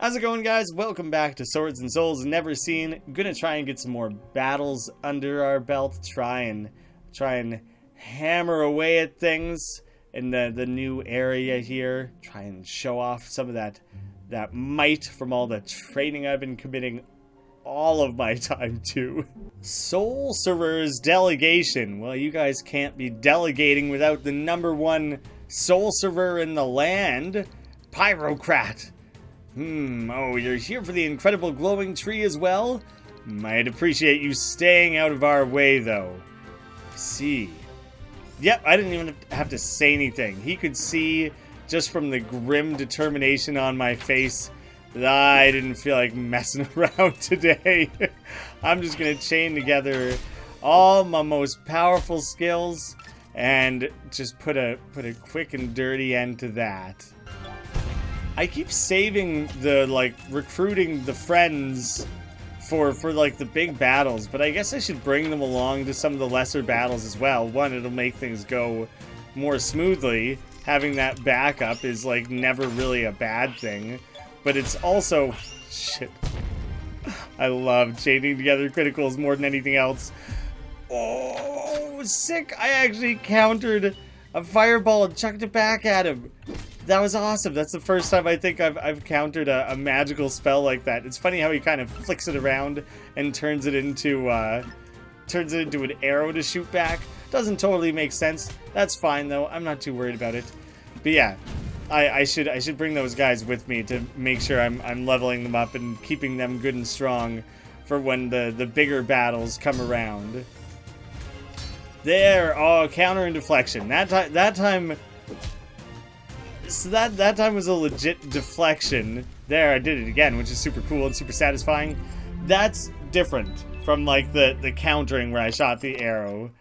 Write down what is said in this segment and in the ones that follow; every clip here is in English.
How's it going, guys? Welcome back to Swords and Souls Neverseen. Gonna try and get some more battles under our belt. Try and hammer away at things in the new area here. Try and show off some of that might from all the training I've been committing all of my time to. Soul Server's delegation. Well, you guys can't be delegating without the #1 Soul Server in the land, Pyrocrat. Oh, you're here for the incredible glowing tree as well? I'd appreciate you staying out of our way, though. See. Yep, I didn't even have to say anything. He could see, just from the grim determination on my face, that I didn't feel like messing around today. I'm just gonna chain together all my most powerful skills and just put a quick and dirty end to that. I keep saving the, recruiting the friends for the big battles, but I guess I should bring them along to some of the lesser battles as well. One, it'll make things go more smoothly. Having that backup is, never really a bad thing. But it's also... Shit. I love chaining together criticals more than anything else. Oh, sick! I actually countered a fireball and chucked it back at him. That was awesome. That's the first time I think I've countered a magical spell like that. It's funny how he kind of flicks it around and turns it into an arrow to shoot back. Doesn't totally make sense. That's fine though. I'm not too worried about it. But yeah, I should bring those guys with me to make sure I'm leveling them up and keeping them good and strong for when the bigger battles come around. There, oh, counter and deflection. That time. So that time was a legit deflection. There, I did it again, which is super cool and super satisfying. That's different from the countering where I shot the arrow.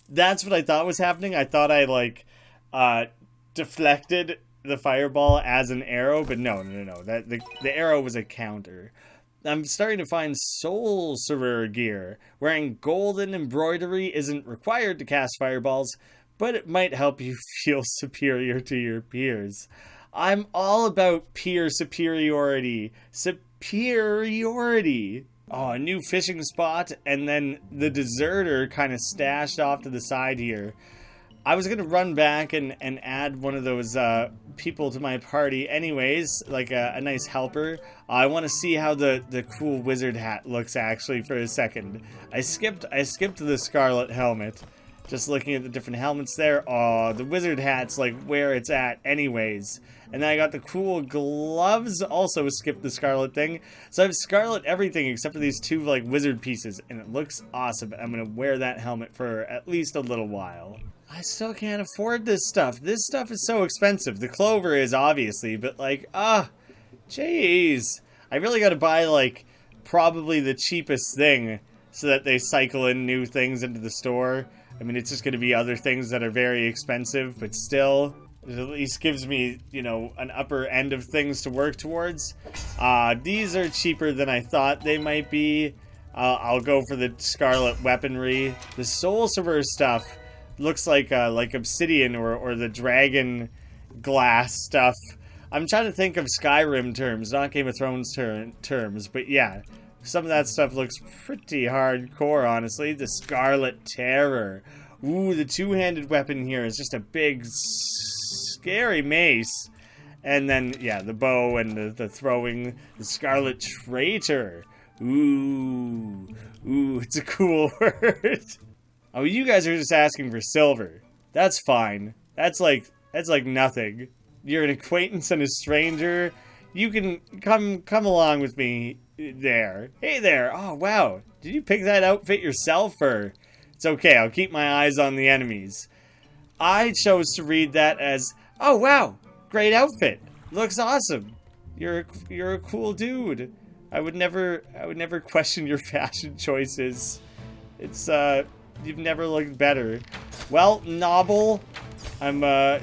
That's what I thought was happening. I thought I deflected the fireball as an arrow, but no. The arrow was a counter. I'm starting to find Soul Server gear. Wearing golden embroidery isn't required to cast fireballs, but it might help you feel superior to your peers. I'm all about peer superiority. Superiority! Oh, a new fishing spot, and then the deserter kind of stashed off to the side here. I was going to run back and add one of those people to my party anyways, like a nice helper. I want to see how the cool wizard hat looks actually for a second. I skipped the scarlet helmet. Just looking at the different helmets there. Oh, the wizard hat's where it's at anyways. And then I got the cool gloves. Also skipped the scarlet thing. So I have scarlet everything except for these two wizard pieces. And it looks awesome. I'm going to wear that helmet for at least a little while. I still can't afford this stuff. This stuff is so expensive. The clover is obviously, but jeez. I really got to buy probably the cheapest thing so that they cycle in new things into the store. I mean, it's just going to be other things that are very expensive, but still, it at least gives me, an upper end of things to work towards. These are cheaper than I thought they might be. I'll go for the scarlet weaponry. The Soul Server stuff looks like obsidian or the dragon glass stuff. I'm trying to think of Skyrim terms, not Game of Thrones terms, but yeah. Some of that stuff looks pretty hardcore, honestly. The Scarlet Terror. Ooh, the two-handed weapon here is just a big, scary mace. And then, yeah, the bow and the throwing. The Scarlet Traitor. Ooh, it's a cool word. Oh, you guys are just asking for silver. That's fine. That's like nothing. You're an acquaintance and a stranger. You can come along with me. There. Hey there. Oh, wow. Did you pick that outfit yourself, or? It's okay. I'll keep my eyes on the enemies. I chose to read that as, oh, wow. Great outfit. Looks awesome. You're a cool dude. I would never question your fashion choices. It's, you've never looked better. Well, Nobble, I'm,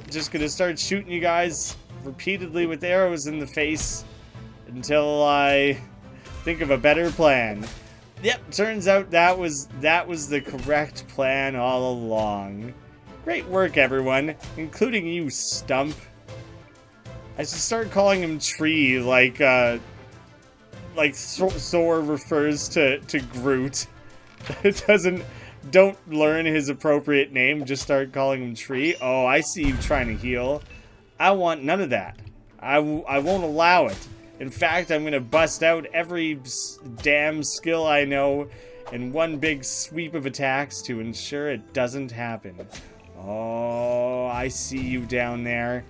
just gonna start shooting you guys repeatedly with arrows in the face until I think of a better plan. Yep, turns out that was the correct plan all along. Great work, everyone, including you, Stump. I should start calling him Tree, like Thor refers to Groot. It don't learn his appropriate name, just start calling him Tree. Oh, I see you trying to heal. I want none of that. I won't allow it. In fact, I'm gonna bust out every damn skill I know in one big sweep of attacks to ensure it doesn't happen. Oh, I see you down there.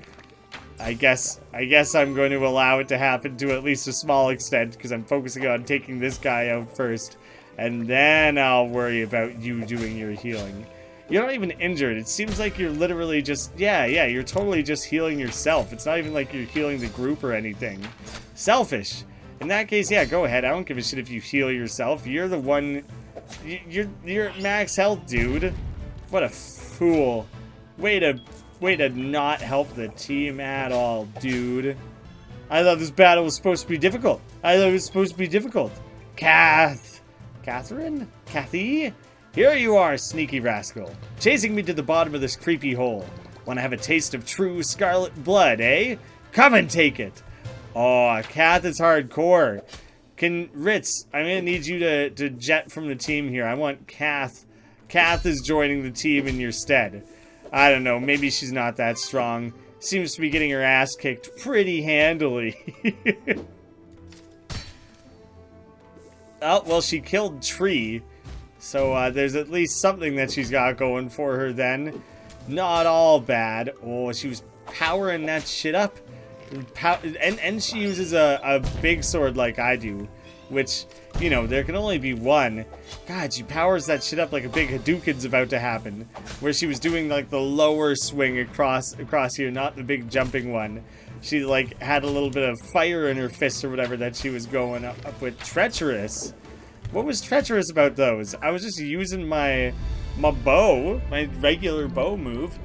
I guess I'm going to allow it to happen to at least a small extent, because I'm focusing on taking this guy out first. And then I'll worry about you doing your healing. You're not even injured. It seems like you're literally just... Yeah, you're totally just healing yourself. It's not even like you're healing the group or anything. Selfish. In that case, yeah, go ahead. I don't give a shit if you heal yourself. You're the one... You're at max health, dude. What a fool. Way to not help the team at all, dude. I thought this battle was supposed to be difficult. Catherine? Kathy? Here you are, sneaky rascal. Chasing me to the bottom of this creepy hole. Want to have a taste of true scarlet blood, eh? Come and take it. Oh, Kath is hardcore. Ritz, I'm going to need you to jet from the team here. I want Kath. Kath is joining the team in your stead. I don't know, maybe she's not that strong. Seems to be getting her ass kicked pretty handily. Oh, well, she killed Tree. So there's at least something that she's got going for her then. Not all bad. Oh, she was powering that shit up. And she uses a big sword like I do. Which, you know, there can only be one. God, she powers that shit up like a big Hadouken's about to happen. Where she was doing like the lower swing across here, not the big jumping one. She like had a little bit of fire in her fist or whatever that she was going up with. Treacherous. What was treacherous about those? I was just using my bow, my regular bow move.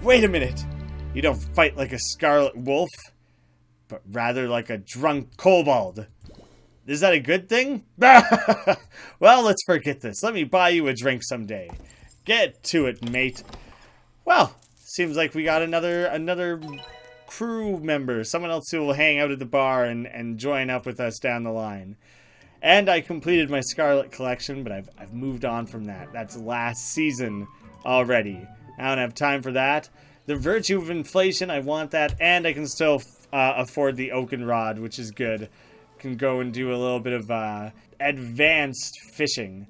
Wait a minute. You don't fight like a scarlet wolf, but rather like a drunk kobold. Is that a good thing? Well, let's forget this. Let me buy you a drink someday. Get to it, mate. Well, seems like we got another crew member. Someone else who will hang out at the bar and join up with us down the line. And I completed my Scarlet collection, but I've moved on from that. That's last season already. I don't have time for that. The Virtue of Inflation, I want that. And I can still afford the Oaken Rod, which is good. Can go and do a little bit of advanced fishing.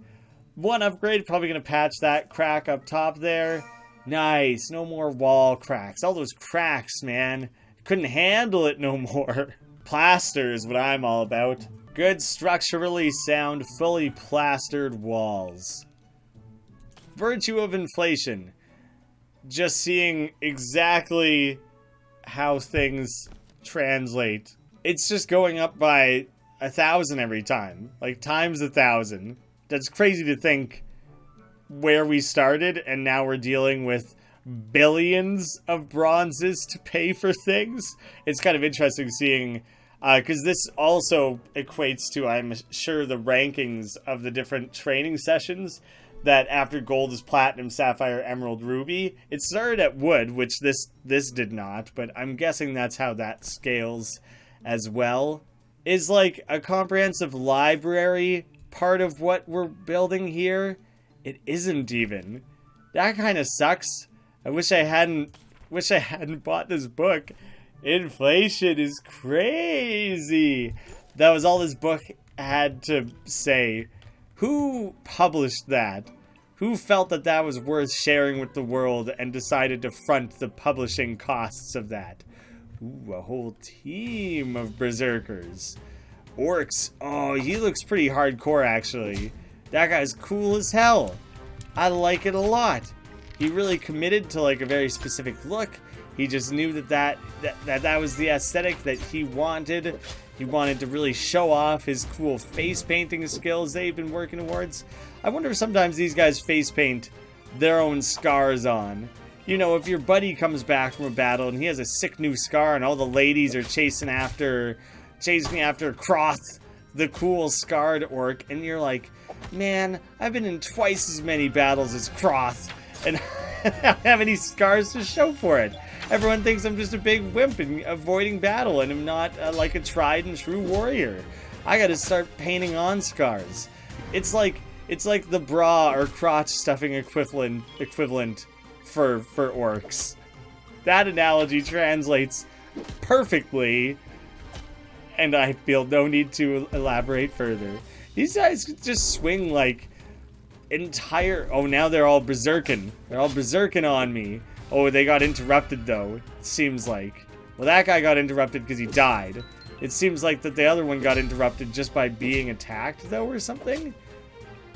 One upgrade, probably going to patch that crack up top there. Nice, no more wall cracks. All those cracks, man. Couldn't handle it no more. Plaster is what I'm all about. Good structurally sound, fully plastered walls. Virtue of Inflation. Just seeing exactly how things translate. It's just going up by 1,000 every time. Like, times 1,000. That's crazy to think where we started, and now we're dealing with billions of bronzes to pay for things. It's kind of interesting seeing, because this also equates to, I'm sure, the rankings of the different training sessions, that after gold is platinum, sapphire, emerald, ruby. It started at wood, which this did not, but I'm guessing that's how that scales as well. Is like a comprehensive library part of what we're building here? It isn't even. That kind of sucks. I wish I hadn't bought this book. Inflation is crazy. That was all this book had to say. Who published that? Who felt that that was worth sharing with the world and decided to front the publishing costs of that? Ooh, a whole team of berserkers. Orcs. Oh, he looks pretty hardcore, actually. That guy's cool as hell. I like it a lot. He really committed to like a very specific look. He just knew that was the aesthetic that he wanted. He wanted to really show off his cool face painting skills they've been working towards. I wonder if sometimes these guys face paint their own scars on. You know, if your buddy comes back from a battle and he has a sick new scar and all the ladies are chasing after Croth, the cool scarred orc, and you're like, man, I've been in twice as many battles as Croth, and I don't have any scars to show for it. Everyone thinks I'm just a big wimp and avoiding battle, and I'm not like a tried and true warrior. I gotta start painting on scars. It's like the bra or crotch stuffing equivalent for orcs. That analogy translates perfectly, and I feel no need to elaborate further. These guys just swing like entire... Oh, now they're all berserking. They're all berserking on me. Oh, they got interrupted, though, it seems like. Well, that guy got interrupted because he died. It seems like that the other one got interrupted just by being attacked, though, or something?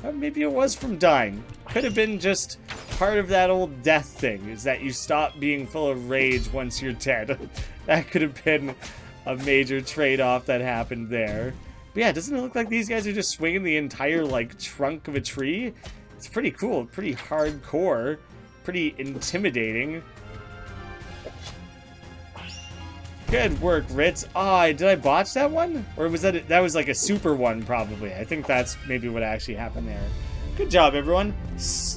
Or maybe it was from dying. Could have been just part of that old death thing, is that you stop being full of rage once you're dead. That could have been a major trade-off that happened there. But yeah, doesn't it look like these guys are just swinging the entire, like, trunk of a tree? It's pretty cool, pretty hardcore, pretty intimidating. Good work, Ritz. Oh, did I botch that one? Or was that was like a super one, probably. I think that's maybe what actually happened there. Good job, everyone.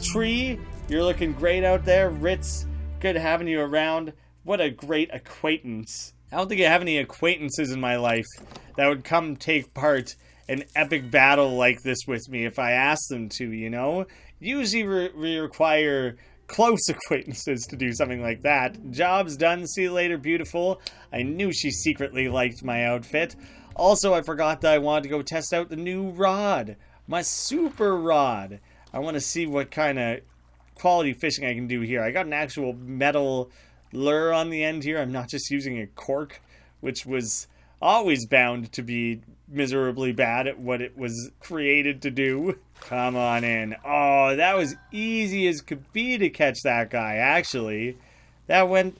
Tree, you're looking great out there. Ritz, good having you around. What a great acquaintance. I don't think I have any acquaintances in my life that would come take part in epic battle like this with me if I asked them to, you know? Usually we require close acquaintances to do something like that. Job's done. See you later, beautiful. I knew she secretly liked my outfit. Also, I forgot that I wanted to go test out the new rod. My super rod. I want to see what kind of quality fishing I can do here. I got an actual metal lure on the end here. I'm not just using a cork, which was always bound to be miserably bad at what it was created to do. Come on in. Oh, that was easy as could be to catch that guy, actually. That went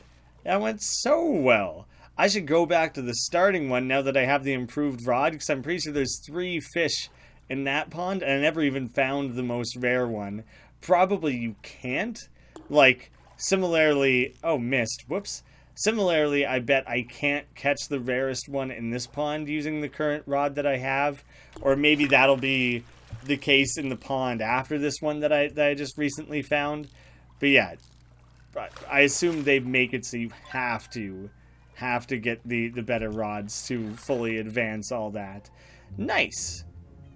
so well. I should go back to the starting one now that I have the improved rod, because I'm pretty sure there's 3 fish in that pond, and I never even found the most rare one. Probably you can't. Like, similarly... Oh, missed. Whoops. Similarly, I bet I can't catch the rarest one in this pond using the current rod that I have. Or maybe that'll be the case in the pond after this one that I just recently found. But yeah, I assume they make it so you have to get the better rods to fully advance all that. Nice.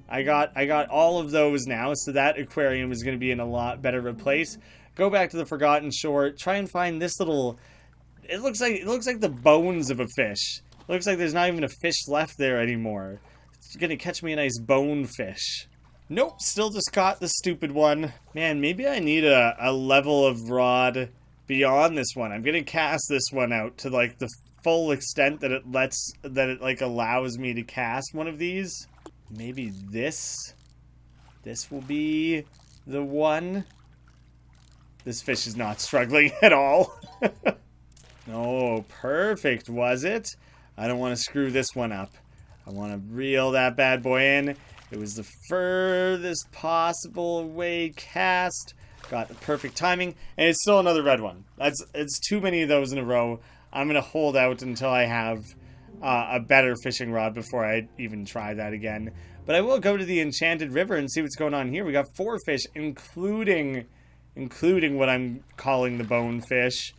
I got all of those now, so that aquarium is going to be in a lot better of a place. Go back to the Forgotten Shore. Try and find this little... It looks like the bones of a fish. It looks like there's not even a fish left there anymore. It's gonna catch me a nice bone fish. Nope, still just caught the stupid one. Man, maybe I need a level of rod beyond this one. I'm gonna cast this one out to like the full extent that it like allows me to cast one of these. Maybe this will be the one. This fish is not struggling at all. Oh, perfect, was it? I don't want to screw this one up. I want to reel that bad boy in. It was the furthest possible away cast. Got the perfect timing. And it's still another red one. It's too many of those in a row. I'm going to hold out until I have a better fishing rod before I even try that again. But I will go to the Enchanted River and see what's going on here. We got 4 fish, including what I'm calling the bonefish.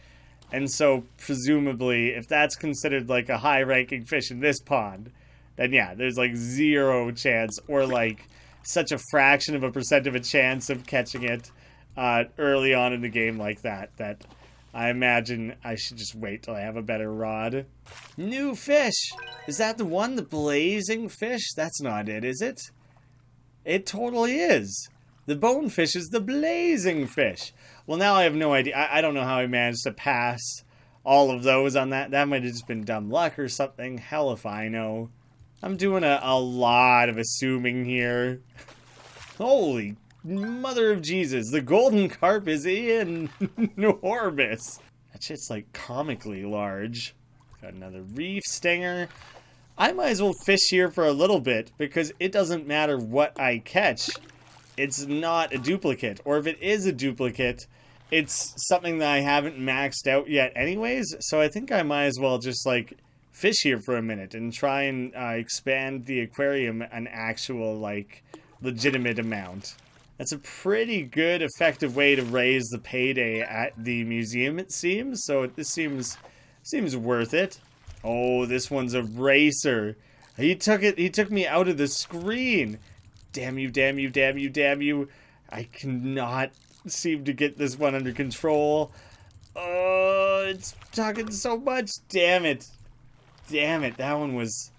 And so, presumably, if that's considered like a high-ranking fish in this pond, then yeah, there's like 0 chance, or like such a fraction of a percent of a chance of catching it early on in the game like that I imagine I should just wait till I have a better rod. New fish! Is that the one? The blazing fish? That's not it, is it? It totally is. The bonefish is the blazing fish. Well, now I have no idea. I don't know how I managed to pass all of those on that. That might have just been dumb luck or something. Hell if I know. I'm doing a lot of assuming here. Holy mother of Jesus. The golden carp is enormous. That shit's like comically large. Got another reef stinger. I might as well fish here for a little bit because it doesn't matter what I catch. It's not a duplicate. Or if it is a duplicate, it's something that I haven't maxed out yet anyways. So I think I might as well just like fish here for a minute and try and expand the aquarium an actual like legitimate amount. That's a pretty good effective way to raise the payday at the museum, it seems. So this seems worth it. Oh, this one's a racer. He took me out of the screen. Damn you, damn you, damn you, damn you. I cannot seem to get this one under control. Oh, it's talking so much. Damn it. Damn it. That one was...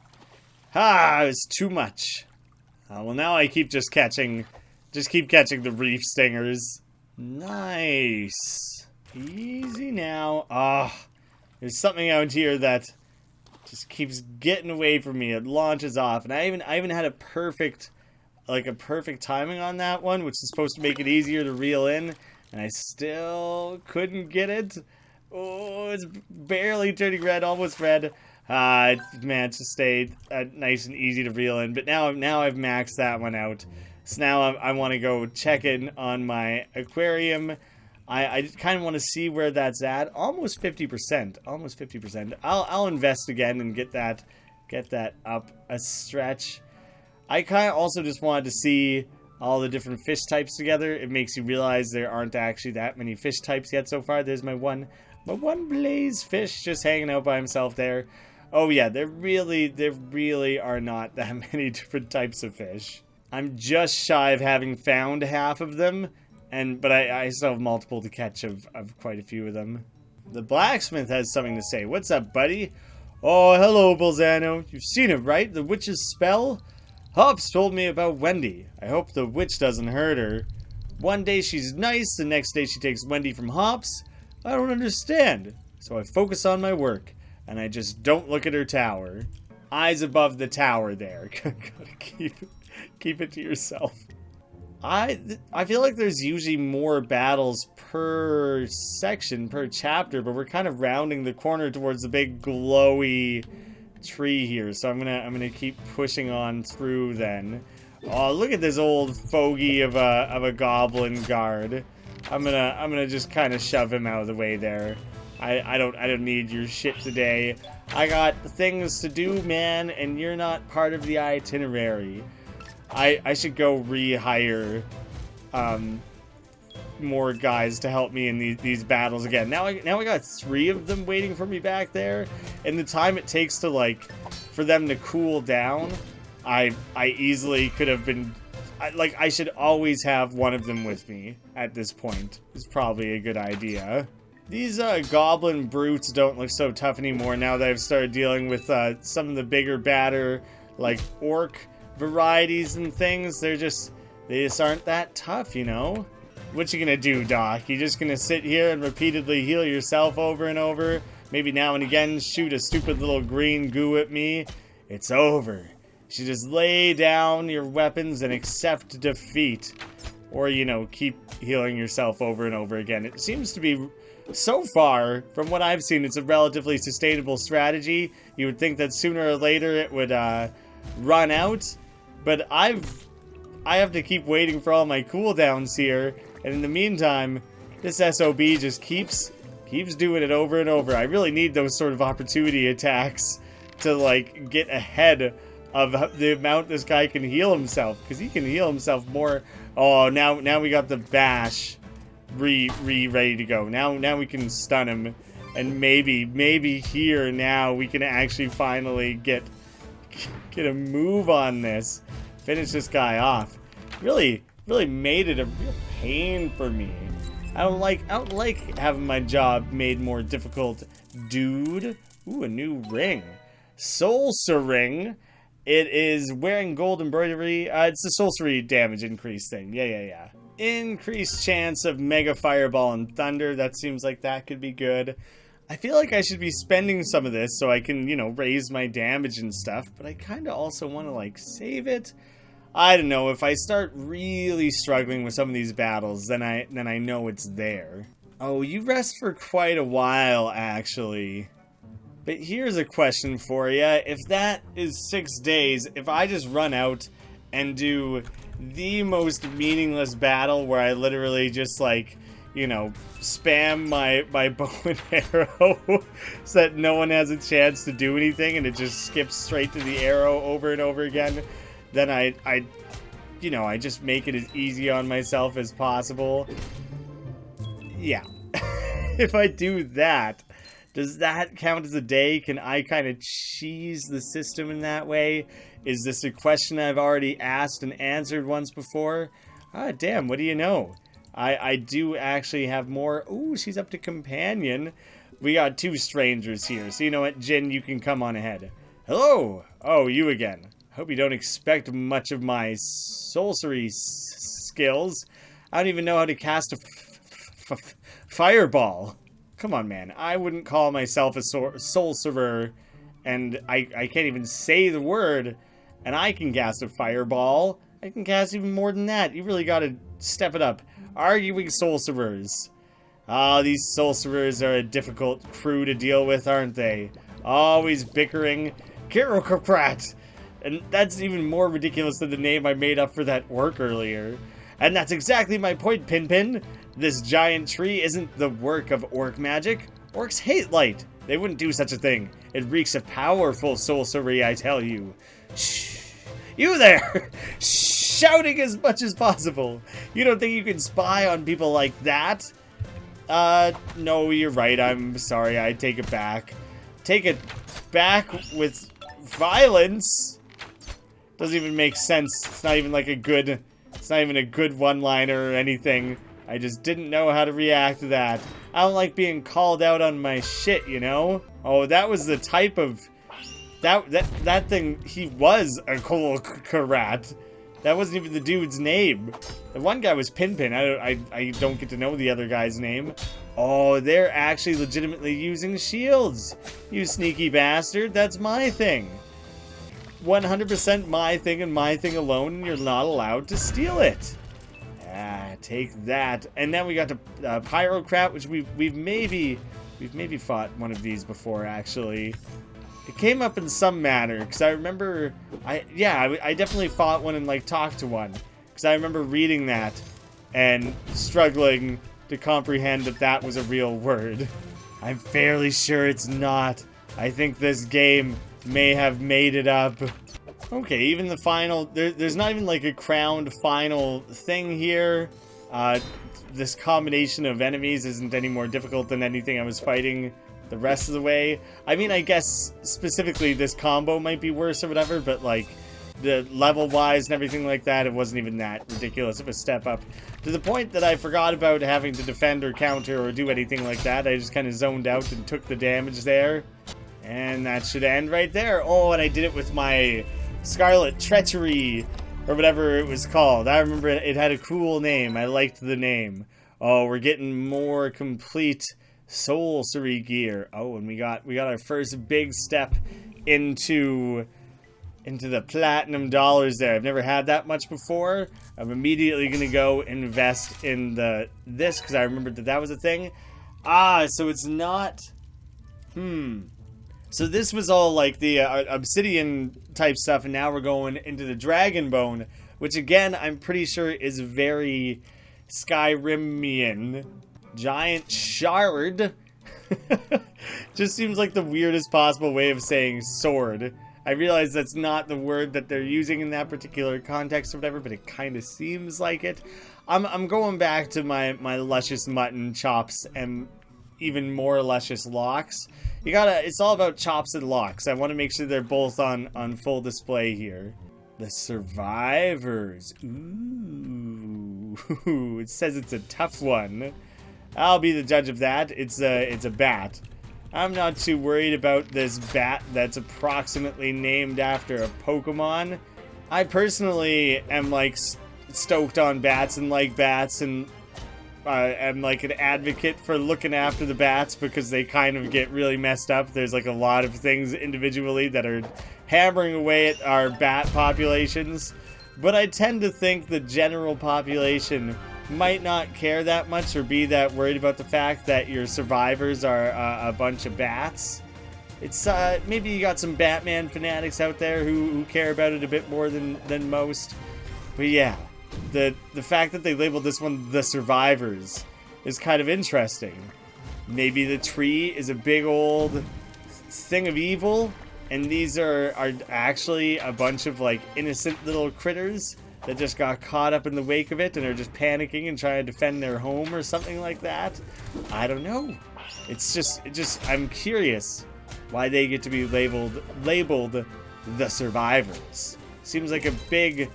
it was too much. Well, now I keep just keep catching the reef stingers. Nice. Easy now. There's something out here that just keeps getting away from me. It launches off, and I even had a perfect timing on that one, which is supposed to make it easier to reel in, and I still couldn't get it. Oh, it's barely turning red, almost red. It managed to stay nice and easy to reel in, but now I've maxed that one out. So now I want to go check in on my aquarium. I kind of want to see where that's at. Almost 50%. Almost 50%. I'll invest again and get that up a stretch. I kind of also just wanted to see all the different fish types together. It makes you realize there aren't actually that many fish types yet so far. There's my one blaze fish just hanging out by himself there. Oh yeah, there really are not that many different types of fish. I'm just shy of having found half of them, but I still have multiple to catch of quite a few of them. The blacksmith has something to say. What's up, buddy? Oh, hello, Bolzano. You've seen it, right? The witch's spell? Hops told me about Wendy. I hope the witch doesn't hurt her. One day she's nice, the next day she takes Wendy from Hops. I don't understand. So I focus on my work, and I just don't look at her tower. Eyes above the tower there. Gotta keep it to yourself. I feel like there's usually more battles per section, per chapter, but we're kind of rounding the corner towards the big glowy tree here, so I'm gonna keep pushing on through then. Oh, look at this old fogey of a goblin guard. I'm gonna just kind of shove him out of the way there. I don't need your shit today. I got things to do, man, and you're not part of the itinerary. I should go rehire more guys to help me in these battles again. Now I got 3 of them waiting for me back there, and the time it takes to for them to cool down, I easily could have been I should always have one of them with me at this point. It's probably a good idea. These goblin brutes don't look so tough anymore now that I've started dealing with some of the bigger, badder orc varieties and things. They just aren't that tough, you know? What you gonna do, Doc? You just gonna sit here and repeatedly heal yourself over and over? Maybe now and again shoot a stupid little green goo at me? It's over. You should just lay down your weapons and accept defeat. Or, keep healing yourself over and over again. It seems to be, so far, from what I've seen, it's a relatively sustainable strategy. You would think that sooner or later it would run out. But I have to keep waiting for all my cooldowns here. And in the meantime, this SOB just keeps doing it over and over. I really need those sort of opportunity attacks to, get ahead of the amount this guy can heal himself. Because he can heal himself more. Oh, now we got the bash ready to go. Now we can stun him. And maybe here now we can actually finally get a move on this. Finish this guy off. Really made it a real pain for me. I don't like having my job made more difficult, dude. Ooh, a new ring. Solstice ring. It is wearing gold embroidery. It's the sorcery damage increase thing. Yeah. Increased chance of mega fireball and thunder. That seems like that could be good. I feel like I should be spending some of this so I can, raise my damage and stuff. But I kind of also want to, save it. I don't know. If I start really struggling with some of these battles, then I know it's there. Oh, you rest for quite a while, actually. But here's a question for you. If that is 6 days, if I just run out and do the most meaningless battle where I literally just, spam my bow and arrow so that no one has a chance to do anything and it just skips straight to the arrow over and over again, then I just make it as easy on myself as possible. Yeah. If I do that, Does that count as a day? Can I kind of cheese the system in that way? Is this a question I've already asked and answered once before? Ah, damn, what do you know? I do actually have more. Ooh, she's up to companion. We got 2 strangers here, so you know what, Jin, you can come on ahead. Hello! Oh, you again. Hope you don't expect much of my sorcery skills. I don't even know how to cast a fireball. Come on, man. I wouldn't call myself a sorcerer, and I can't even say the word, and I can cast a fireball. I can cast even more than that. You really gotta step it up. Arguing sorcerers. Ah, these sorcerers are a difficult crew to deal with, aren't they? Always bickering. Kirokoprat! And that's even more ridiculous than the name I made up for that orc earlier. And that's exactly my point, Pinpin. This giant tree isn't the work of orc magic. Orcs hate light. They wouldn't do such a thing. It reeks of powerful sorcery, I tell you. Shh. You there! Shouting as much as possible. You don't think you can spy on people like that? No, you're right. I'm sorry. I take it back. Take it back with violence? Doesn't even make sense. It's not even like a good... It's not even a good one-liner or anything. I just didn't know how to react to that. I don't like being called out on my shit, you know? Oh, that was the type of... That thing, he was a Karat. That wasn't even the dude's name. The one guy was Pinpin. I don't get to know the other guy's name. Oh, they're actually legitimately using shields. You sneaky bastard. That's my thing. 100% my thing and my thing alone, and you're not allowed to steal it. Ah, take that. And then we got to Pyrocrat, which we've maybe fought one of these before, actually. It came up in some manner, because I remember, I definitely fought one and, like, talked to one. Because I remember reading that and struggling to comprehend that that was a real word. I'm fairly sure it's not. I think this game may have made it up. Okay, even the final, there's not even, like, a crowned final thing here. This combination of enemies isn't any more difficult than anything I was fighting the rest of the way. I mean, I guess specifically this combo might be worse or whatever, but like the level wise and everything like that, it wasn't even that ridiculous of a step up, to the point that I forgot about having to defend or counter or do anything like that. I just kind of zoned out and took the damage there, and that should end right there. Oh, and I did it with my Scarlet Treachery or whatever it was called. I remember it had a cool name. I liked the name. Oh, we're getting more complete sorcery gear. Oh, and we got our first big step into the platinum dollars there. I've never had that much before. I'm immediately gonna go invest in this because I remembered that was a thing. Ah, so it's not. So this was all like the obsidian type stuff, and now we're going into the dragon bone, which again I'm pretty sure is very Skyrimian. Giant shard. Just seems like the weirdest possible way of saying sword. I realize that's not the word that they're using in that particular context or whatever, but it kind of seems like it. I'm going back to my luscious mutton chops and even more luscious locks. It's all about chops and locks. I want to make sure they're both on full display here. The survivors. Ooh. It says it's a tough one. I'll be the judge of that. It's a bat. I'm not too worried about this bat that's approximately named after a Pokemon. I personally am like stoked on bats and like bats, and am like an advocate for looking after the bats because they kind of get really messed up. There's like a lot of things individually that are hammering away at our bat populations, but I tend to think the general population might not care that much or be that worried about the fact that your survivors are a bunch of bats. It's maybe you got some Batman fanatics out there who care about it a bit more than most. But yeah, the fact that they labeled this one the survivors is kind of interesting. Maybe the tree is a big old thing of evil, and these are actually a bunch of like innocent little critters that just got caught up in the wake of it and are just panicking and trying to defend their home or something like that. I don't know. I'm curious why they get to be labeled the survivors. Seems like a big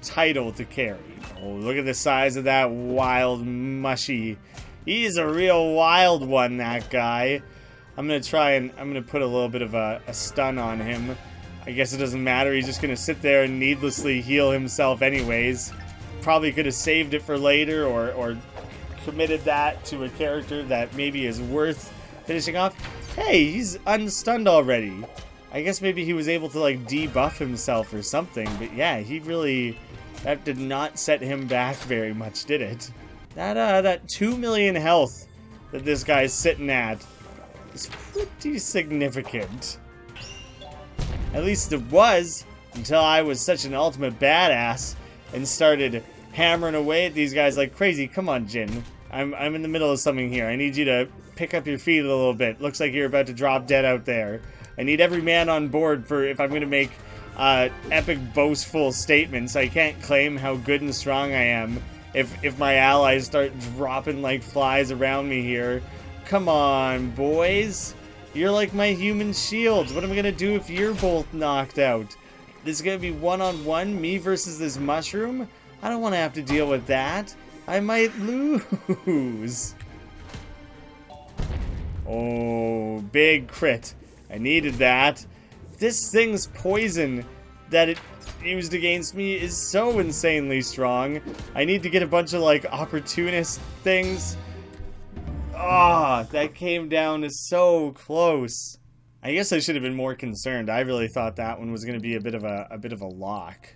title to carry. Oh, look at the size of that wild mushy. He's a real wild one, that guy. I'm gonna put a little bit of a stun on him. I guess it doesn't matter. He's just gonna sit there and needlessly heal himself anyways. Probably could have saved it for later or committed that to a character that maybe is worth finishing off. Hey, he's unstunned already. I guess maybe he was able to like debuff himself or something, but yeah, that did not set him back very much, did it? That 2 million health that this guy's sitting at is pretty significant. At least it was, until I was such an ultimate badass and started hammering away at these guys like crazy. Come on, Jin. I'm in the middle of something here. I need you to pick up your feet a little bit. Looks like you're about to drop dead out there. I need every man on board for if I'm going to make epic boastful statements. I can't claim how good and strong I am if my allies start dropping like flies around me here. Come on, boys. You're like my human shields. What am I going to do if you're both knocked out? This is going to be one-on-one, me versus this mushroom? I don't want to have to deal with that. I might lose. Oh, big crit. I needed that. This thing's poison that it used against me is so insanely strong. I need to get a bunch of like opportunist things. Ah, that came down to so close. I guess I should have been more concerned. I really thought that one was going to be a bit of a lock.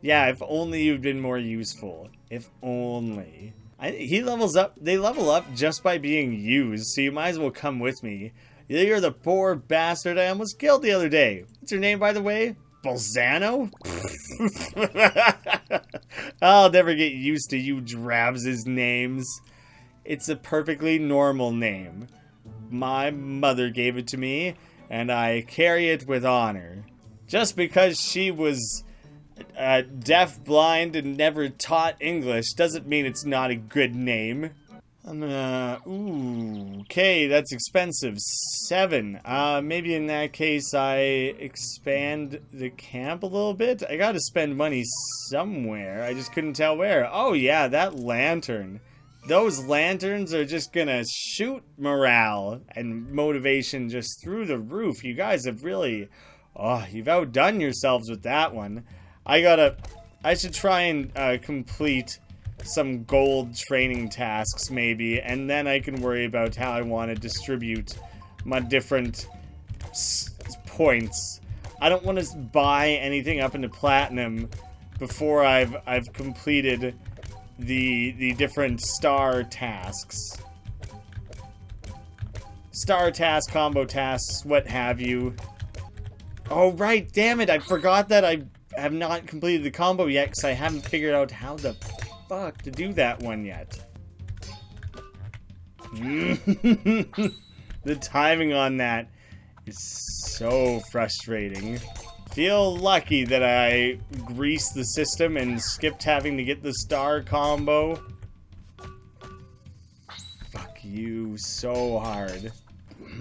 Yeah, if only you'd been more useful. If only. He levels up. They level up just by being used, so you might as well come with me. You're the poor bastard I almost killed the other day. What's your name, by the way? Bolzano? I'll never get used to you Drabs' names. It's a perfectly normal name. My mother gave it to me, and I carry it with honor. Just because she was deaf, blind, and never taught English doesn't mean it's not a good name. Ooh, okay, that's expensive. 7. Maybe in that case I expand the camp a little bit. I gotta spend money somewhere. I just couldn't tell where. Oh yeah, that lantern. Those lanterns are just gonna shoot morale and motivation just through the roof. You guys have really... Oh, you've outdone yourselves with that one. I should try and complete some gold training tasks maybe, and then I can worry about how I want to distribute my different points. I don't want to buy anything up into platinum before I've completed the different star tasks. Star tasks, combo tasks, what have you. Oh right, damn it, I forgot that I have not completed the combo yet because I haven't figured out how the fuck to do that one yet. The timing on that is so frustrating. Feel lucky that I greased the system and skipped having to get the star combo. Fuck you so hard.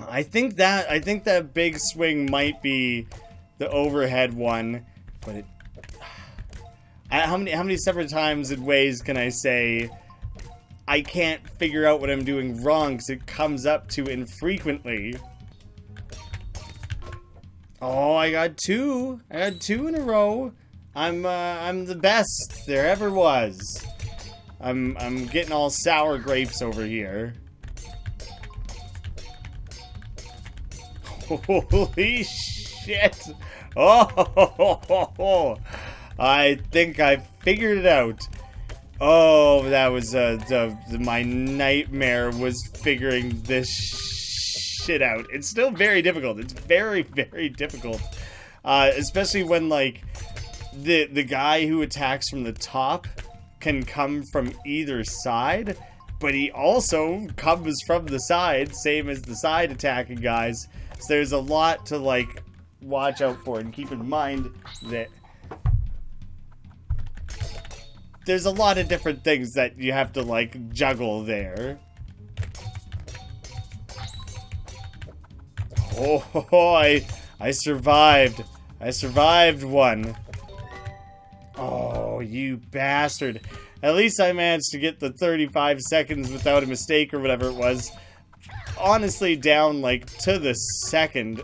I think that big swing might be the overhead one, but it... How many separate times and ways can I say I can't figure out what I'm doing wrong because it comes up too infrequently? Oh, I got 2. I got 2 in a row. I'm the best there ever was. I'm getting all sour grapes over here. Holy shit! Oh, I think I figured it out. Oh, that was my nightmare was figuring this shit out. It's still very difficult. It's very, very difficult, especially when like the guy who attacks from the top can come from either side, but he also comes from the side, same as the side attacking guys. So there's a lot to like watch out for, and keep in mind that there's a lot of different things that you have to like juggle there. Oh, I survived. I survived one. Oh, you bastard. At least I managed to get the 35 seconds without a mistake or whatever it was. Honestly, down like to the second.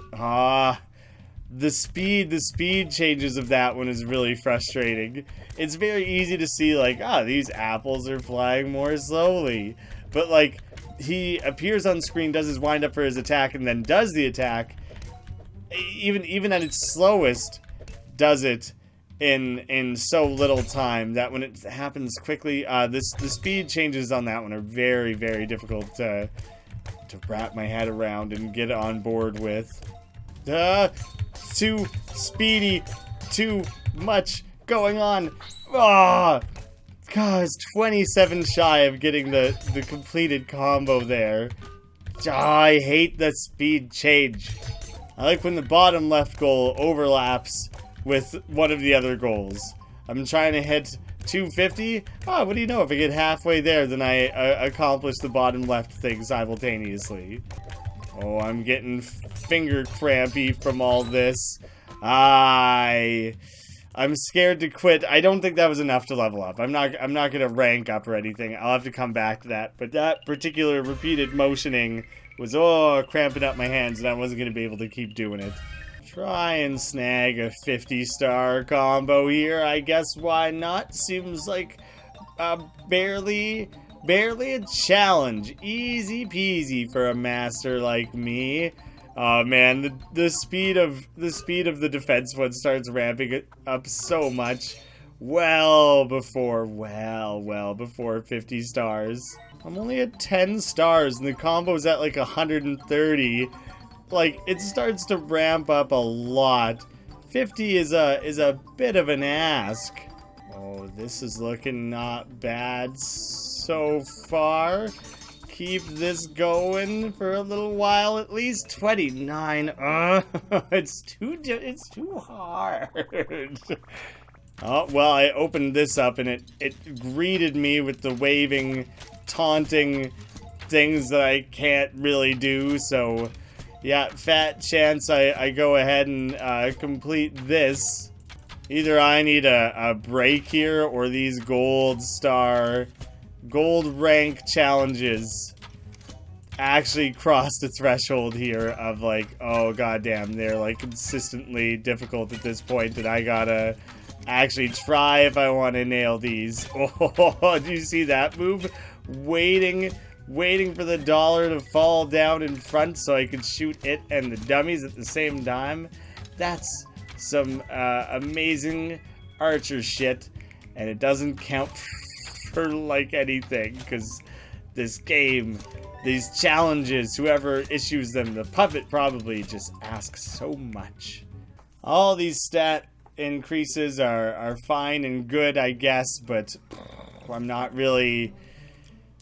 The speed changes of that one is really frustrating. It's very easy to see like, these apples are flying more slowly. But like, he appears on screen, does his wind up for his attack, and then does the attack. Even at its slowest, does it in so little time that when it happens quickly, the speed changes on that one are very, very difficult to wrap my head around and get on board with. Too speedy, too much going on. God, it's 27 shy of getting the completed combo there. I hate the speed change. I like when the bottom left goal overlaps with one of the other goals. I'm trying to hit 250. What do you know? If I get halfway there, then I accomplish the bottom left thing simultaneously. Oh, I'm getting finger crampy from all this. I'm scared to quit. I don't think that was enough to level up. I'm not gonna rank up or anything. I'll have to come back to that. But that particular repeated motioning was cramping up my hands, and I wasn't gonna be able to keep doing it. Try and snag a 50-star combo here. I guess why not? Seems like barely a challenge. Easy peasy for a master like me. Oh man, the speed of the defense one starts ramping up so much. Well before 50 stars. I'm only at 10 stars and the combo's at like 130. Like, it starts to ramp up a lot. 50 is a bit of an ask. Oh, this is looking not bad so far. Keep this going for a little while at least. 29. It's too hard. Oh, well, I opened this up and it greeted me with the waving, taunting things that I can't really do, so yeah, fat chance I go ahead and complete this. Either I need a break here, or these gold rank challenges actually crossed the threshold here of like, oh goddamn, they're like consistently difficult at this point, and I gotta actually try if I want to nail these. Oh, do you see that move? Waiting for the dollar to fall down in front so I could shoot it and the dummies at the same time. That's some amazing archer shit, and it doesn't count for like anything, because this game, these challenges, whoever issues them, the puppet probably just asks so much. All these stat increases are fine and good, I guess, but I'm not really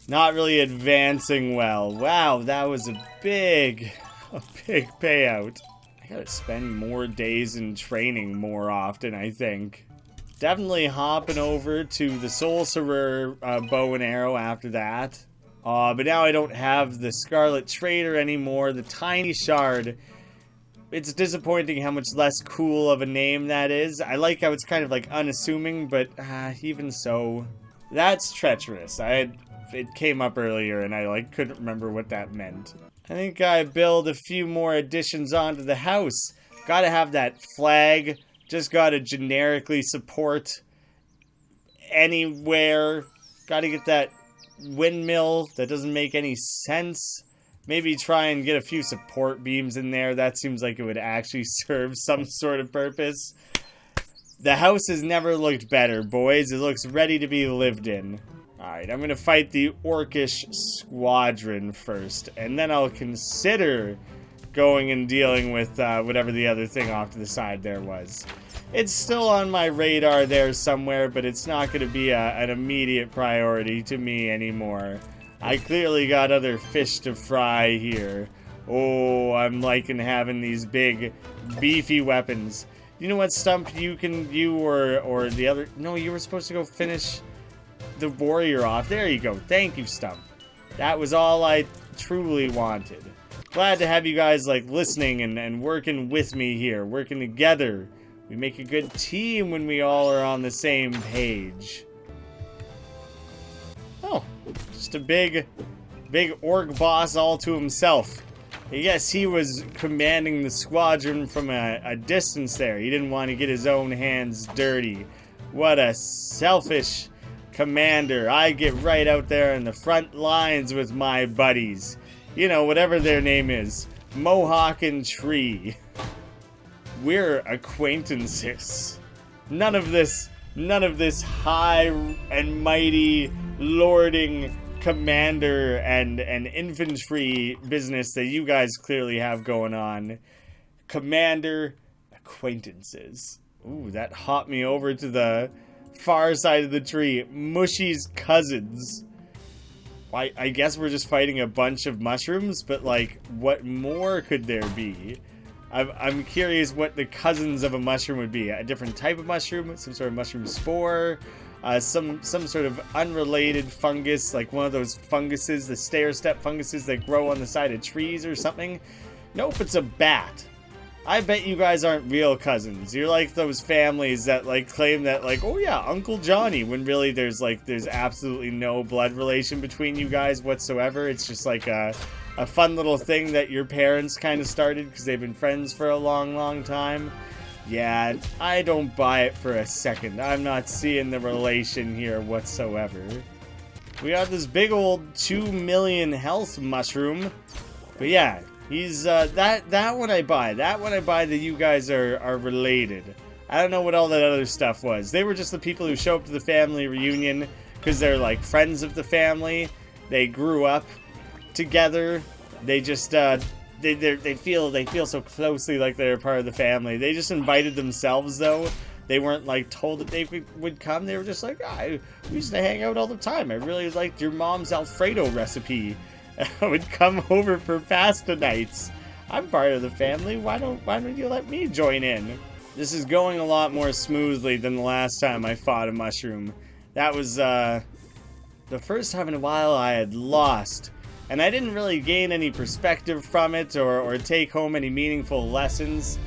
advancing well. Wow, that was a big payout. I gotta spend more days in training more often, I think. Definitely hopping over to the Sorcerer bow and arrow after that. But now I don't have the Scarlet Trader anymore, the Tiny Shard. It's disappointing how much less cool of a name that is. I like how it's kind of like unassuming, but even so, that's treacherous. It came up earlier and I like couldn't remember what that meant. I think I build a few more additions onto the house. Gotta have that flag. Just gotta generically support anywhere. Gotta get that windmill that doesn't make any sense. Maybe try and get a few support beams in there. That seems like it would actually serve some sort of purpose. The house has never looked better, boys. It looks ready to be lived in. Alright, I'm gonna fight the orcish squadron first, and then I'll consider going and dealing with whatever the other thing off to the side there was. It's still on my radar there somewhere, but it's not gonna be an immediate priority to me anymore. I clearly got other fish to fry here. Oh, I'm liking having these big, beefy weapons. You know what, Stump? You or the other... No, you were supposed to go finish the warrior off. There you go. Thank you, Stump. That was all I truly wanted. glad to have you guys, like, listening and working with me here, working together. We make a good team when we all are on the same page. Oh, just a big orc boss all to himself. I guess he was commanding the squadron from a distance there. He didn't want to get his own hands dirty. What a selfish commander. I get right out there in the front lines with my buddies. You know, whatever their name is. Mohawk and Tree. We're acquaintances. None of this high and mighty lording commander and infantry business that you guys clearly have going on. Commander acquaintances. Ooh, that hopped me over to the far side of the tree. Mushy's cousins. I guess we're just fighting a bunch of mushrooms, but like, what more could there be? I'm curious what the cousins of a mushroom would be. A different type of mushroom, some sort of mushroom spore, some sort of unrelated fungus, like one of those funguses, the stair-step funguses that grow on the side of trees or something. Nope, it's a bat. I bet you guys aren't real cousins. You're like those families that like claim that like, oh yeah, Uncle Johnny, when really there's absolutely no blood relation between you guys whatsoever. It's just like a fun little thing that your parents kind of started because they've been friends for a long time. Yeah, I don't buy it for a second. I'm not seeing the relation here whatsoever. We got this big old 2 million health mushroom. But yeah, he's, that one I buy. That one I buy that you guys are related. I don't know what all that other stuff was. They were just the people who show up to the family reunion because they're like friends of the family. They grew up together. They just, they feel so closely like they're part of the family. They just invited themselves, though. They weren't like told that they would come. They were just like, we used to hang out all the time. I really liked your mom's Alfredo recipe. I would come over for pasta nights. I'm part of the family. Why don't you let me join in? This is going a lot more smoothly than the last time I fought a mushroom. That was the first time in a while I had lost. And I didn't really gain any perspective from it or take home any meaningful lessons.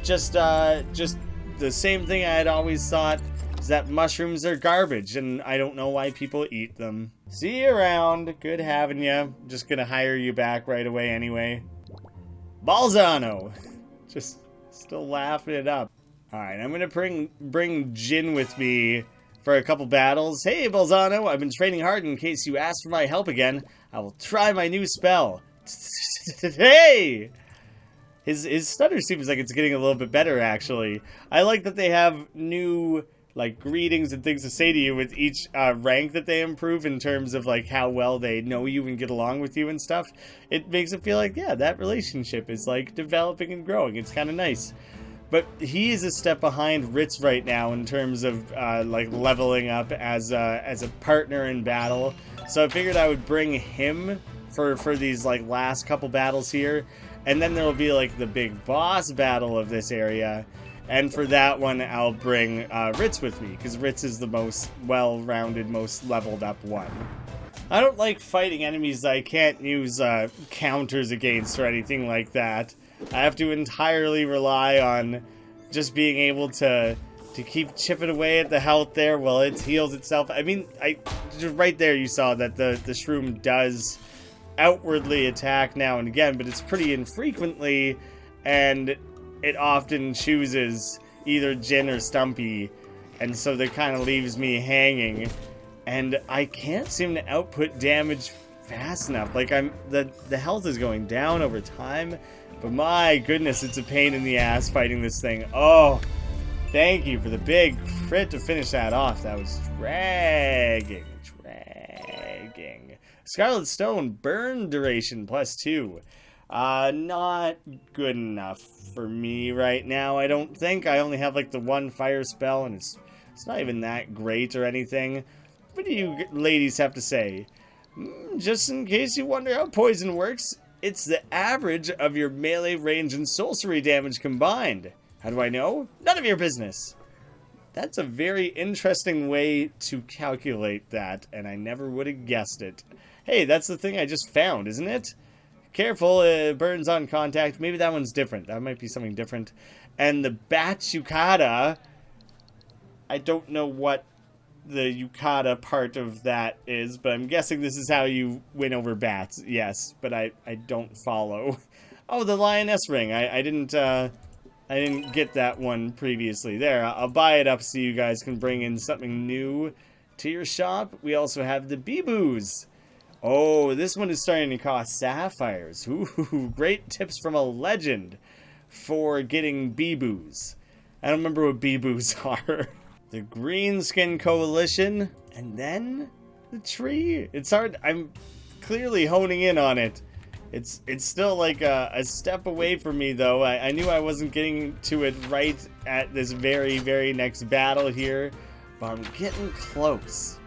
Just the same thing I had always thought, is that mushrooms are garbage, and I don't know why people eat them. See you around. Good having you. Just gonna hire you back right away anyway. Balzano! Just still laughing it up. Alright, I'm gonna bring Jin with me for a couple battles. Hey, Balzano, I've been training hard in case you ask for my help again. I will try my new spell. Hey! His stutter seems like it's getting a little bit better, actually. I like that they have new, like, greetings and things to say to you with each rank that they improve in terms of, like, how well they know you and get along with you and stuff. It makes it feel like, yeah, that relationship is, like, developing and growing. It's kind of nice. But he is a step behind Ritz right now in terms of, like, leveling up as a partner in battle. So I figured I would bring him for these, like, last couple battles here. And then there will be, like, the big boss battle of this area. And for that one, I'll bring Ritz with me, because Ritz is the most well-rounded, most leveled up one. I don't like fighting enemies that I can't use counters against or anything like that. I have to entirely rely on just being able to keep chipping away at the health there while it heals itself. I mean, just right there you saw that the shroom does outwardly attack now and again, but it's pretty infrequently, and it often chooses either Jin or Stumpy, and so that kind of leaves me hanging, and I can't seem to output damage fast enough. Like, the health is going down over time, but my goodness, it's a pain in the ass fighting this thing. Oh, thank you for the big crit to finish that off. That was dragging. Scarlet Stone, burn duration +2. Not good enough for me right now, I don't think. I only have like the one fire spell, and it's not even that great or anything. What do you ladies have to say? Just in case you wonder how poison works, it's the average of your melee range and sorcery damage combined. How do I know? None of your business. That's a very interesting way to calculate that, and I never would have guessed it. Hey, that's the thing I just found, isn't it? Careful, it burns on contact. Maybe that one's different. That might be something different. And the bat yukata, I don't know what the yukata part of that is, but I'm guessing this is how you win over bats. Yes, but I don't follow. Oh, the lioness ring. I didn't get that one previously. There, I'll buy it up so you guys can bring in something new to your shop. We also have the bee-boos. Oh, this one is starting to cost sapphires. Ooh, great tips from a legend for getting bee-boos. I don't remember what bee-boos are. The Greenskin Coalition, and then the tree. It's hard. I'm clearly honing in on it. It's still like a step away from me, though. I knew I wasn't getting to it right at this very, very next battle here, but I'm getting close.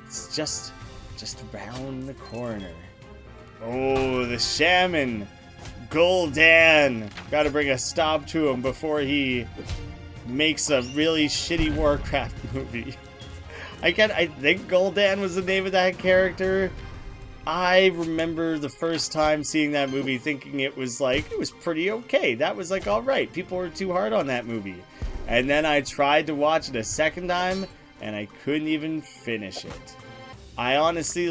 It's just around the corner. Oh, the shaman, Gul'dan. Gotta bring a stop to him before he makes a really shitty Warcraft movie. I think Gul'dan was the name of that character. I remember the first time seeing that movie thinking it was pretty okay. That was like alright. People were too hard on that movie. And then I tried to watch it a second time and I couldn't even finish it. I honestly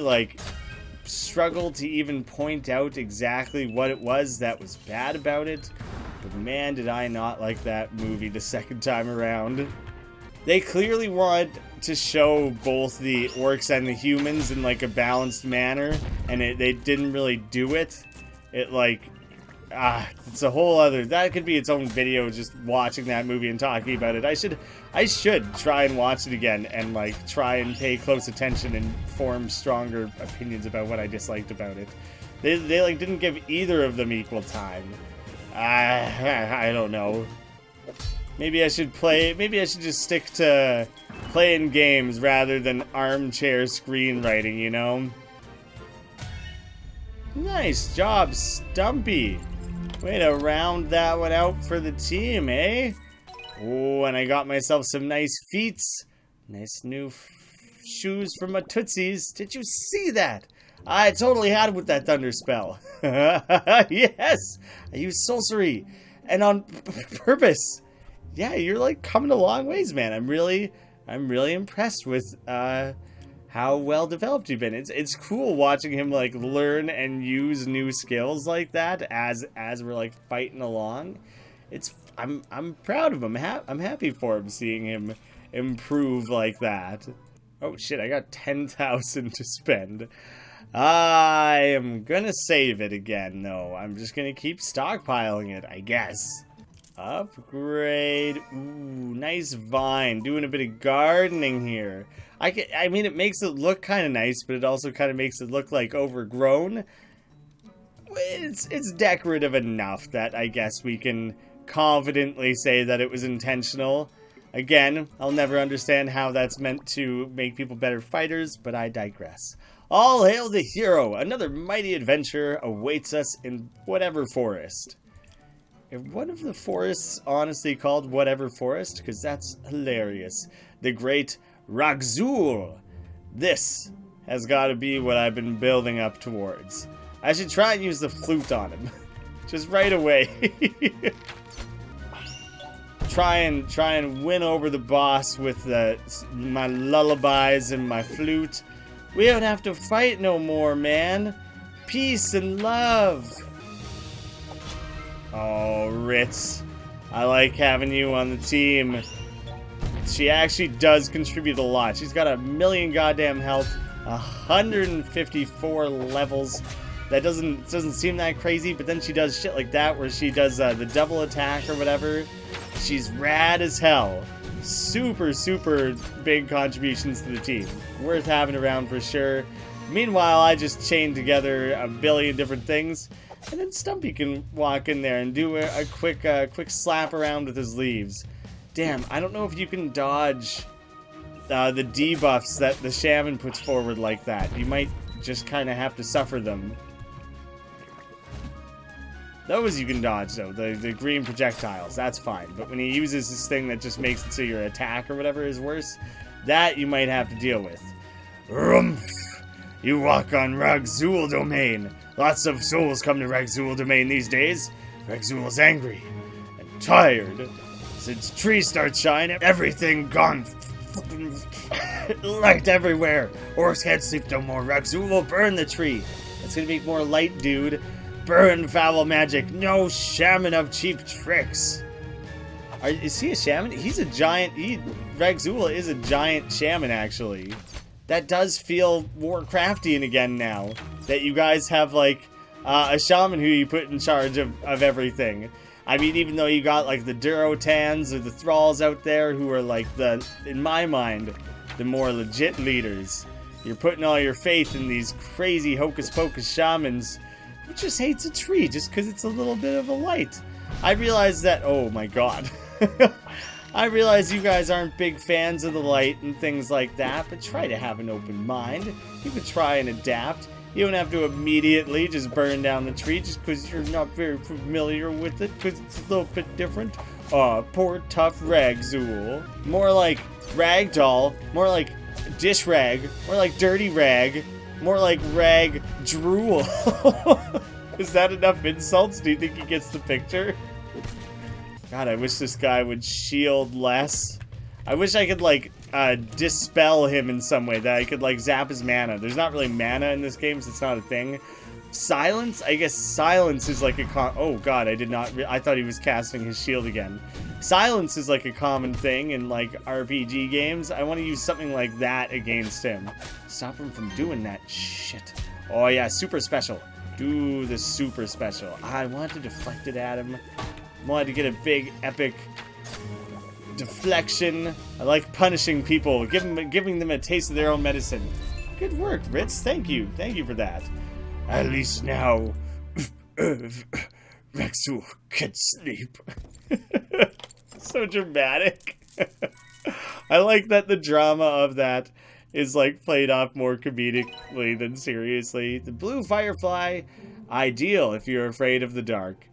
struggled to even point out exactly what it was that was bad about it. But man, did I not like that movie the second time around. They clearly wanted to show both the orcs and the humans in a balanced manner, and they didn't really do it. It's a whole other, that could be its own video, just watching that movie and talking about it. I should try and watch it again and try and pay close attention and form stronger opinions about what I disliked about it. They didn't give either of them equal time. I don't know. Maybe I should just stick to playing games rather than armchair screenwriting, you know? Nice job, Stumpy. Way to round that one out for the team, eh? Oh, and I got myself some nice feets. Nice new shoes from my Tootsies. Did you see that? I totally had it with that thunder spell. Yes! I used sorcery. And on purpose. Yeah, you're coming a long ways, man. I'm really impressed with how well developed you've been. It's cool watching him learn and use new skills like that as we're fighting along. I'm proud of him. I'm happy for him, seeing him improve like that. Oh shit, I got 10,000 to spend. I am gonna save it again, though. I'm just gonna keep stockpiling it, I guess. Upgrade. Ooh, nice vine. Doing a bit of gardening here. I mean, it makes it look kind of nice, but it also kind of makes it look overgrown. It's decorative enough that I guess we can confidently say that it was intentional. Again, I'll never understand how that's meant to make people better fighters, but I digress. All hail the hero! Another mighty adventure awaits us in whatever forest. If one of the forests honestly called whatever forest, because that's hilarious. The great Ragzul. This has got to be what I've been building up towards. I should try and use the flute on him. Just right away. Try and win over the boss with my lullabies and my flute. We don't have to fight no more, man. Peace and love. Oh, Ritz. I like having you on the team. She actually does contribute a lot. She's got 1,000,000 goddamn health, 154 levels. That doesn't seem that crazy, but then she does shit like that where she does the double attack or whatever. She's rad as hell. Super, super big contributions to the team. Worth having around for sure. Meanwhile, I just chained together a billion different things. And then Stumpy can walk in there and do a quick slap around with his leaves. Damn, I don't know if you can dodge the debuffs that the shaman puts forward like that. You might just kind of have to suffer them. Those you can dodge, though. The green projectiles, that's fine. But when he uses this thing that just makes it so your attack or whatever is worse, that you might have to deal with. Rumph! You walk on Ragzul domain. Lots of souls come to Ragzul domain these days. Ragzul's angry and tired. Since trees start shining, everything gone. Light everywhere. Orcs can't sleep no more. Ragzul will burn the tree. It's gonna make more light, dude. Burn foul magic. No shaman of cheap tricks. Is he a shaman? He's a giant. Ragzul is a giant shaman, actually. That does feel Warcraftian again now. That you guys have, like, a shaman who you put in charge of everything. I mean, even though you got, like, the Durotans or the Thralls out there who are, like, in my mind, the more legit leaders. You're putting all your faith in these crazy hocus-pocus shamans who just hates a tree just because it's a little bit of a light. I realize that... Oh, my God. I realize you guys aren't big fans of the light and things like that, but try to have an open mind. You can try and adapt. You don't have to immediately just burn down the tree just because you're not very familiar with it, because it's a little bit different. Poor tough Ragzul. More like ragdoll, more like dish rag, more like dirty rag, more like rag drool. Is that enough insults? Do you think he gets the picture? God, I wish this guy would shield less. I wish I could, like, dispel him in some way, that I could, like, zap his mana. There's not really mana in this game, so it's not a thing. Silence? I guess silence is like a oh, God, I thought he was casting his shield again. Silence is like a common thing in, like, RPG games. I want to use something like that against him. Stop him from doing that shit. Oh, yeah, super special. Do the super special. I want to deflect it at him. Wanted to get a big, epic deflection. I like punishing people, giving them a taste of their own medicine. Good work, Ritz. Thank you. Thank you for that. At least now, Ragzul can sleep. So dramatic. I like that the drama of that is, like, played off more comedically than seriously. The blue firefly, ideal if you're afraid of the dark.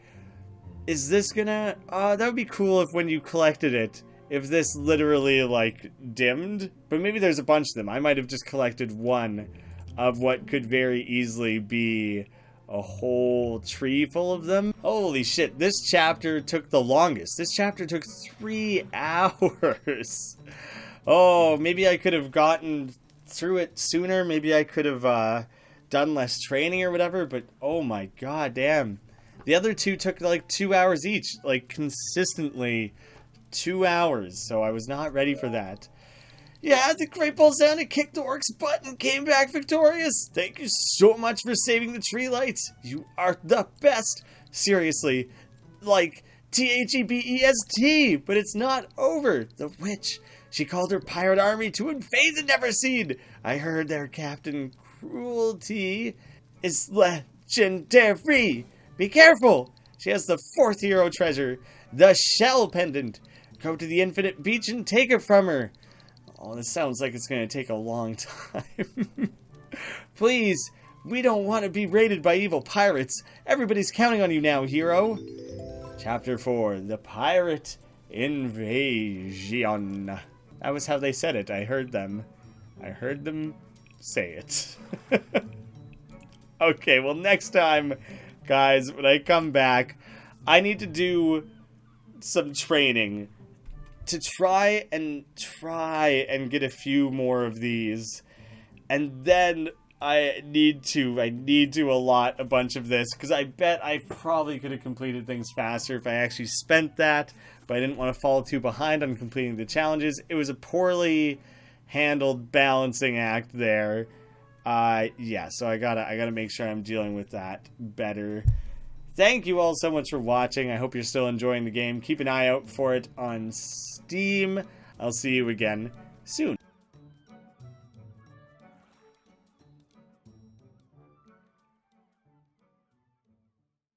Is this gonna... that would be cool if when you collected it, if this literally, like, dimmed. But maybe there's a bunch of them. I might have just collected one of what could very easily be a whole tree full of them. Holy shit, this chapter took the longest. This chapter took 3 hours. Oh, maybe I could have gotten through it sooner. Maybe I could have done less training or whatever. But, oh my god, damn. The other two took like 2 hours each, like consistently 2 hours, so I was not ready for that. Yeah, the Great Ball Sound kicked the orcs' butt and came back victorious. Thank you so much for saving the tree lights. You are the best. Seriously, like THEBEST, but it's not over. The witch, she called her pirate army to invade the Neverseen. I heard their captain cruelty is legendary. Be careful! She has the 4th hero treasure, the shell pendant. Go to the infinite beach and take it from her. Oh, this sounds like it's going to take a long time. Please, we don't want to be raided by evil pirates. Everybody's counting on you now, hero. Chapter 4, the pirate invasion. That was how they said it. I heard them. I heard them say it. Okay, well, next time... Guys, when I come back, I need to do some training to try and get a few more of these. And then I need to allot a bunch of this, because I bet I probably could have completed things faster if I actually spent that, but I didn't want to fall too behind on completing the challenges. It was a poorly handled balancing act there. Yeah, so I gotta make sure I'm dealing with that better. Thank you all so much for watching. I hope you're still enjoying the game. Keep an eye out for it on Steam. I'll see you again soon.